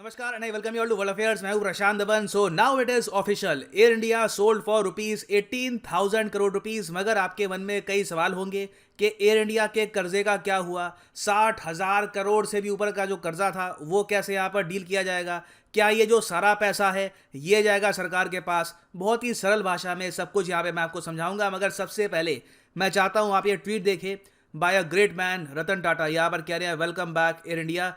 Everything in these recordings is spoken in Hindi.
नमस्कार and I welcome you all to World Affairs. मैं हूं प्रशांत दबन. So now it is official. Air India sold for rupees 18,000 crore rupees. मगर आपके मन में कई सवाल होंगे कि एयर इंडिया के कर्जे का क्या हुआ. 60,000 करोड़ से भी ऊपर का जो कर्जा था वो कैसे यहाँ पर डील किया जाएगा. क्या ये जो सारा पैसा है ये जाएगा सरकार के पास. बहुत ही सरल भाषा में सब कुछ यहाँ पे मैं आपको समझाऊंगा. मगर सबसे पहले मैं चाहता हूँ आप ये ट्वीट देखें bye a great man Ratan Tata. यहाँ पर कह रहे हैं welcome back air India.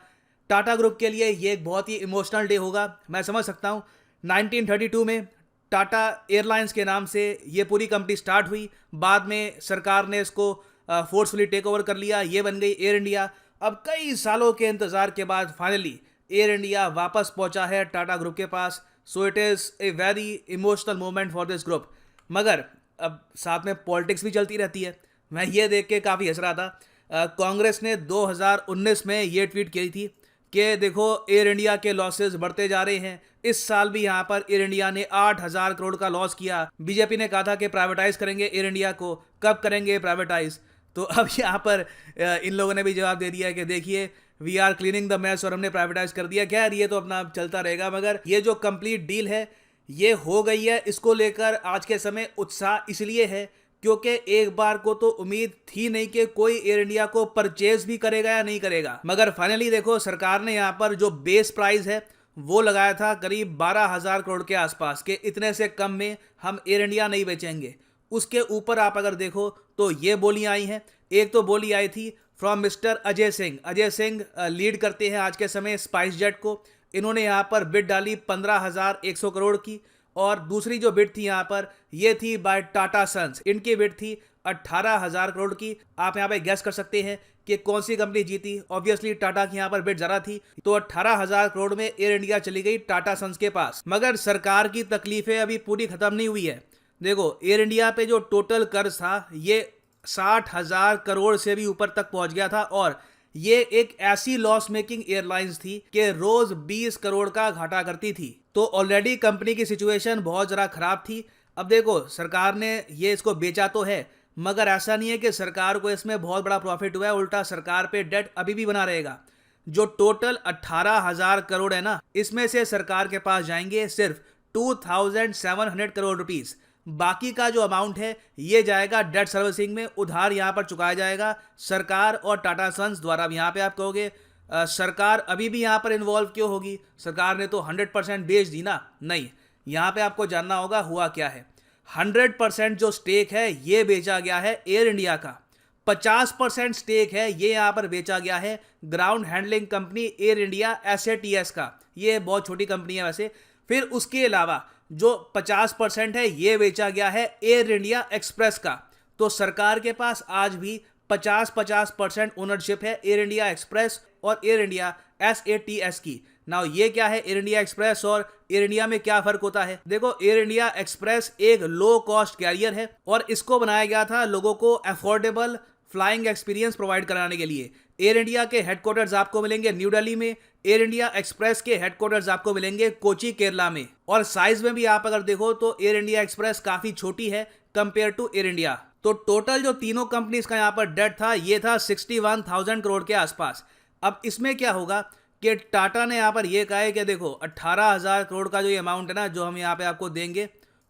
Tata group के लिए ये एक बहुत ही इमोशनल डे होगा. मैं समझ सकता हूँ 1932 में टाटा एयरलाइंस के नाम से ये पूरी कंपनी स्टार्ट हुई. बाद में सरकार ने इसको फोर्सफुली टेक ओवर कर लिया. ये बन गई एयर इंडिया. अब कई सालों के इंतज़ार के बाद फाइनली एयर इंडिया वापस पहुंचा है टाटा ग्रुप के पास. So it is a very emotional moment for this group. मगर अब साथ में पॉलिटिक्स भी चलती रहती है. मैं ये देख के काफ़ी हंस रहा था. कांग्रेस ने 2019 में ये ट्वीट की थी कि देखो एयर इंडिया के लॉसेस बढ़ते जा रहे हैं. इस साल भी यहाँ पर एयर इंडिया ने 8,000 करोड़ का लॉस किया. बीजेपी ने कहा था कि प्राइवेटाइज करेंगे एयर इंडिया को. कब करेंगे प्राइवेटाइज? तो अब यहाँ पर इन लोगों ने भी जवाब दे दिया है कि देखिए we are cleaning the mess और हमने प्राइवेटाइज कर दिया. खैर ये तो अपना चलता रहेगा. मगर ये जो कंप्लीट डील है ये हो गई है. इसको लेकर आज के समय उत्साह इसलिए है क्योंकि एक बार को तो उम्मीद थी नहीं कि कोई एयर इंडिया को परचेज भी करेगा या नहीं करेगा. मगर फाइनली देखो सरकार ने यहाँ पर जो बेस प्राइस है वो लगाया था करीब 12,000 करोड़ के आसपास के. इतने से कम में हम एयर इंडिया नहीं बेचेंगे. उसके ऊपर आप अगर देखो तो ये बोलियां आई हैं. एक तो बोली आई थी from mister Ajay Singh. Ajay Singh lead करते हैं आज के समय स्पाइस जेट को. इन्होंने यहाँ पर बिड डाली 15,100 करोड़ की. और दूसरी जो बिड थी यहाँ पर ये थी बाय टाटा सन्स. इनकी बिड थी 18,000 करोड़ की. आप यहाँ पे गैस कर सकते हैं कि कौन सी कंपनी जीती. ऑब्वियसली टाटा की यहाँ पर बिड ज़्यादा थी. तो 18,000 करोड़ में एयर इंडिया चली गई टाटा सन्स के पास. मगर सरकार की तकलीफें अभी पूरी खत्म नहीं हुई है. देखो एयर इंडिया पे जो टोटल कर्ज था ये 60,000 करोड़ से भी ऊपर तक पहुंच गया था. और ये एक ऐसी लॉस मेकिंग एयरलाइंस थी कि रोज 20 करोड़ का घाटा करती थी. तो ऑलरेडी कंपनी की सिचुएशन बहुत ज़रा खराब थी. अब देखो सरकार ने ये इसको बेचा तो है मगर ऐसा नहीं है कि सरकार को इसमें बहुत बड़ा प्रॉफिट हुआ है. उल्टा सरकार पे डेट अभी भी बना रहेगा. जो टोटल 18,000 करोड़ है ना इसमें से सरकार के पास जाएंगे सिर्फ 2,700 करोड़ रुपीस. बाकी का जो अमाउंट है ये जाएगा डेट सर्विसिंग में. उधार यहाँ पर चुकाया जाएगा सरकार और टाटा सन्स द्वारा. यहाँ पे आप कहोगे सरकार अभी भी यहाँ पर इन्वॉल्व क्यों होगी. सरकार ने तो 100% बेच दी ना. नहीं, यहाँ पे आपको जानना होगा हुआ क्या है. 100% जो स्टेक है ये बेचा गया है एयर इंडिया का. 50% स्टेक है ये यहाँ पर बेचा गया है ground handling company air India SATS का. ये बहुत छोटी कंपनी है वैसे. फिर उसके अलावा जो 50% है ये बेचा गया है एयर इंडिया एक्सप्रेस का. तो सरकार के पास आज भी 50% ओनरशिप है एयर इंडिया एक्सप्रेस और एयर इंडिया SATS की. नाउ ये क्या है एयर इंडिया एक्सप्रेस और एयर इंडिया में क्या फर्क होता है. देखो एयर इंडिया एक्सप्रेस एक लो कॉस्ट कैरियर है और इसको बनाया गया था लोगों को अफोर्डेबल फ्लाइंग एक्सपीरियंस प्रोवाइड कराने के लिए. एयर इंडिया के हेडक्वार्टर्स आपको मिलेंगे न्यू दिल्ली में. एयर इंडिया एक्सप्रेस के हेडक्वार्टर्स आपको मिलेंगे कोची केरला में. और साइज में भी आप अगर देखो तो एयर इंडिया एक्सप्रेस काफी छोटी है कंपेयर टू एयर इंडिया. तो टोटल जो तीनों कंपनीज का यहाँ पर डेट था ये था 61,000 करोड़ के आसपास. अब इसमें क्या होगा कि टाटा ने यहाँ पर ये कहा है कि देखो 18,000 करोड़ का जो ये अमाउंट है ना जो हम यहाँ पे आपको देंगे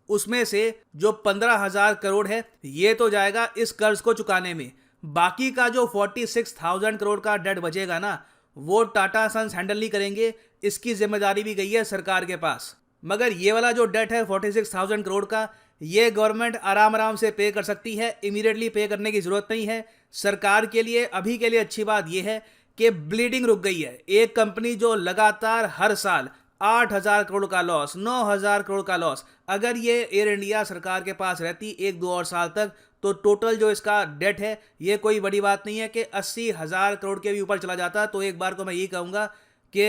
उसमें से जो 15,000 करोड़ है ये तो जाएगा इस कर्ज को चुकाने में. बाकी का जो 46,000 करोड़ का डेट बचेगा ना वो टाटा सन्स हैंडल नहीं करेंगे. इसकी जिम्मेदारी भी गई है सरकार के पास. मगर ये वाला जो डेट है 46,000 करोड़ का ये गवर्नमेंट आराम आराम से पे कर सकती है. इमीडिएटली पे करने की जरूरत नहीं है. सरकार के लिए अभी के लिए अच्छी बात यह है कि ब्लीडिंग रुक गई है. एक कंपनी जो लगातार हर साल 8,000 करोड़ का लॉस 9,000 करोड़ का लॉस, अगर ये एयर इंडिया सरकार के पास रहती 1-2 और साल तक तो टोटल जो इसका डेट है ये कोई बड़ी बात नहीं है कि 80,000 करोड़ के भी ऊपर चला जाता. तो एक बार को मैं ये कहूँगा कि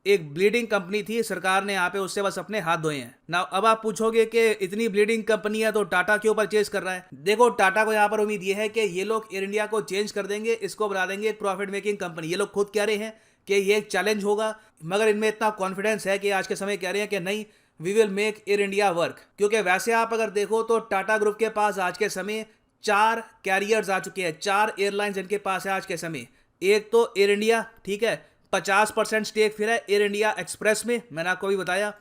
एक ब्लीडिंग कंपनी थी. सरकार ने यहाँ पे उससे बस अपने हाथ धोए हैं ना. अब आप पूछोगे कि इतनी ब्लीडिंग कंपनी है तो टाटा क्यों परचेज कर रहा है. देखो टाटा को यहाँ पर उम्मीद ये है कि ये लोग एयर इंडिया को चेंज कर देंगे, इसको बना देंगे एक प्रॉफिट मेकिंग कंपनी. ये लोग खुद कह रहे हैं कि ये एक चैलेंज होगा. मगर इनमें इतना कॉन्फिडेंस है कि आज के समय कह रहे हैं कि नहीं we will make Air India work. क्योंकि वैसे आप अगर देखो तो टाटा ग्रुप के पास आज के समय 4 कैरियर्स आ चुके हैं. 4 एयरलाइंस इनके पास है आज के समय. एक तो एयर इंडिया, ठीक है, 50% स्टेक फिर है एयर इंडिया एक्सप्रेस में, मैंने आपको भी बताया।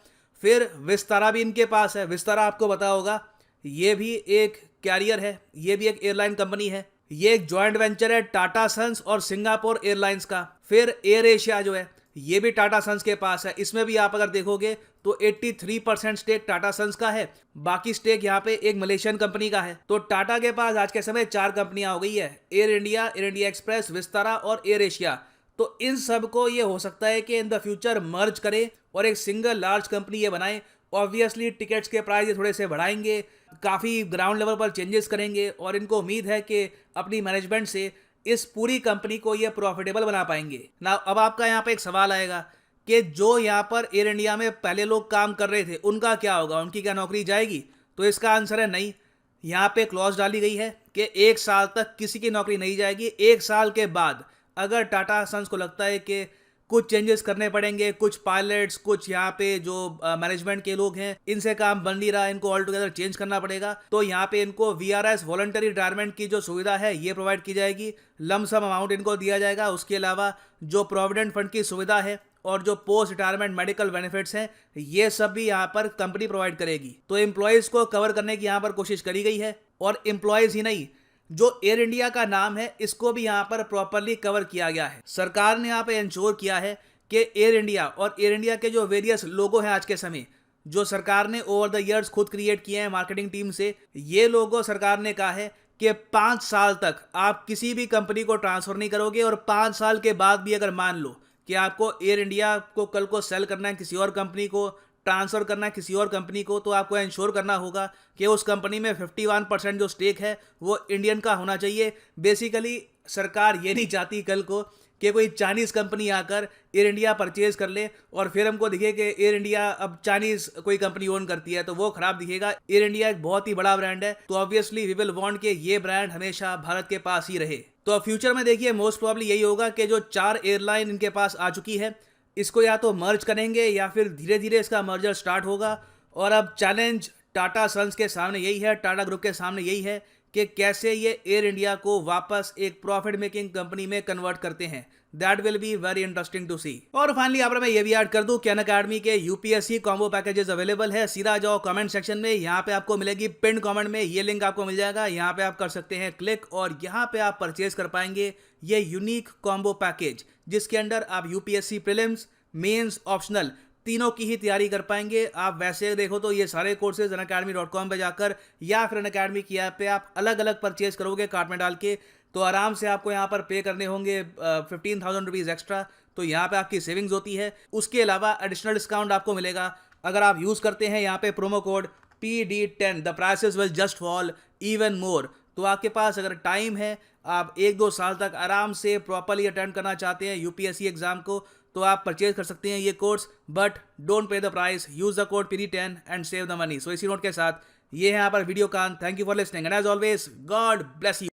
फिर विस्तारा भी इनके पास है। विस्तारा आपको पता होगा, ये भी एक कैरियर है, ये भी एक एयरलाइन कंपनी है। ये एक जॉइंट वेंचर है टाटा सन्स और सिंगापुर एयरलाइंस का। फिर एयर एशिया जो है ये भी टाटा सन्स के पास है। इसमें भी आप अगर देखोगे तो 83% स्टेक टाटा सन्स का है, बाकी स्टेक यहाँ पे एक मलेशियन कंपनी का है। तो टाटा के पास आज के समय 4 कंपनियां हो गई है, एयर इंडिया एक्सप्रेस, विस्तारा और एयर एशिया। तो इन सब को ये हो सकता है कि इन द फ्यूचर मर्ज करें और एक सिंगल लार्ज कंपनी ये बनाए। ऑब्वियसली टिकट्स के प्राइस ये थोड़े से बढ़ाएंगे, काफ़ी ग्राउंड लेवल पर चेंजेस करेंगे और इनको उम्मीद है कि अपनी मैनेजमेंट से इस पूरी कंपनी को ये प्रॉफिटेबल बना पाएंगे ना। अब आपका यहाँ पे एक सवाल आएगा कि जो यहाँ पर एयर इंडिया में पहले लोग काम कर रहे थे उनका क्या होगा, उनकी क्या नौकरी जाएगी? तो इसका आंसर है नहीं। यहाँ पे क्लॉज डाली गई है कि 1 साल तक किसी की नौकरी नहीं जाएगी। 1 साल के बाद अगर टाटा सन्स को लगता है कि कुछ चेंजेस करने पड़ेंगे, कुछ पायलट्स, कुछ यहाँ पे जो मैनेजमेंट के लोग हैं इनसे काम बन नहीं रहा, इनको ऑल टुगेदर चेंज करना पड़ेगा, तो यहाँ पे इनको VRS वॉलंटरी रिटायरमेंट की जो सुविधा है ये प्रोवाइड की जाएगी। लमसम अमाउंट इनको दिया जाएगा। उसके अलावा जो प्रोविडेंट फंड की सुविधा है और जो पोस्ट रिटायरमेंट मेडिकल बेनिफिट्स हैं ये सब भी यहाँ पर कंपनी प्रोवाइड करेगी। तो एम्प्लॉयज को कवर करने की यहाँ पर कोशिश करी गई है। और एम्प्लॉयज ही नहीं, जो एयर इंडिया का नाम है इसको भी यहाँ पर प्रॉपरली कवर किया गया है। सरकार ने यहाँ पे इंश्योर किया है कि एयर इंडिया और एयर इंडिया के जो वेरियस लोगो हैं आज के समय, जो सरकार ने ओवर द ईयर्स खुद क्रिएट किए हैं मार्केटिंग टीम से, ये लोगो सरकार ने कहा है कि 5 साल तक आप किसी भी कंपनी को ट्रांसफर नहीं करोगे। और 5 साल के बाद भी अगर मान लो कि आपको एयर इंडिया को कल को सेल करना है, किसी और कंपनी को ट्रांसफर करना है किसी और कंपनी को, तो आपको इंश्योर करना होगा कि उस कंपनी में 51% जो स्टेक है वो इंडियन का होना चाहिए। बेसिकली सरकार ये नहीं चाहती कल को कि कोई चाइनीज़ कंपनी आकर एयर इंडिया परचेज कर ले और फिर हमको दिखे कि एयर इंडिया अब चाइनीज़ कोई कंपनी ओन करती है, तो वो खराब दिखेगा। एयर इंडिया एक बहुत ही बड़ा ब्रांड है, तो ऑब्वियसली वी विल वांट कि ये ब्रांड हमेशा भारत के पास ही रहे। तो फ्यूचर में देखिए मोस्ट प्रॉब्ली यही होगा कि जो 4 एयरलाइन इनके पास आ चुकी है इसको या तो मर्ज करेंगे या फिर धीरे धीरे इसका मर्जर स्टार्ट होगा। और अब चैलेंज टाटा सन्स के सामने यही है, टाटा ग्रुप के सामने यही है कि कैसे ये एयर इंडिया को वापस एक प्रॉफिट मेकिंग कंपनी में कन्वर्ट करते हैं। That will be very interesting to see. और फाइनली यहाँ पर मैं ये भी ऐड कर दूं कि अनअकैडमी के यूपीएससी कॉम्बो पैकेजेस अवेलेबल है। सीधा जाओ कमेंट सेक्शन में, यहाँ पे आपको मिलेगी पिन कमेंट में ये लिंक आपको मिल जाएगा, यहाँ पे आप कर सकते हैं क्लिक और यहाँ पे आप परचेज कर पाएंगे ये यूनिक कॉम्बो पैकेज, जिसके अंदर आप यूपीएससी प्रीलिम्स, मेंस, ऑप्शनल तीनों की ही तैयारी कर पाएंगे। आप वैसे देखो तो ये सारे कोर्सेज unacademy.com पे जाकर या फिर अनअकैडमी की ऐप पे आप अलग अलग परचेज करोगे कार्ट में डाल के, तो आराम से आपको यहाँ पर पे करने होंगे 15,000 रुपीज़ एक्स्ट्रा। तो यहाँ पे आपकी सेविंग्स होती है। उसके अलावा एडिशनल डिस्काउंट आपको मिलेगा अगर आप यूज़ करते हैं यहाँ पे promo code PD10, the prices will just fall even more. तो आपके पास अगर टाइम है, आप 1-2 साल तक आराम से प्रॉपरली अटेंड करना चाहते हैं यूपीएससी एग्जाम को, तो आप परचेज कर सकते हैं ये course. But don't pay the price, use the code PD10 and save the money. So इसी नोट के साथ ये है यहाँ पर वीडियो का। Thank you for listening and as always God bless you.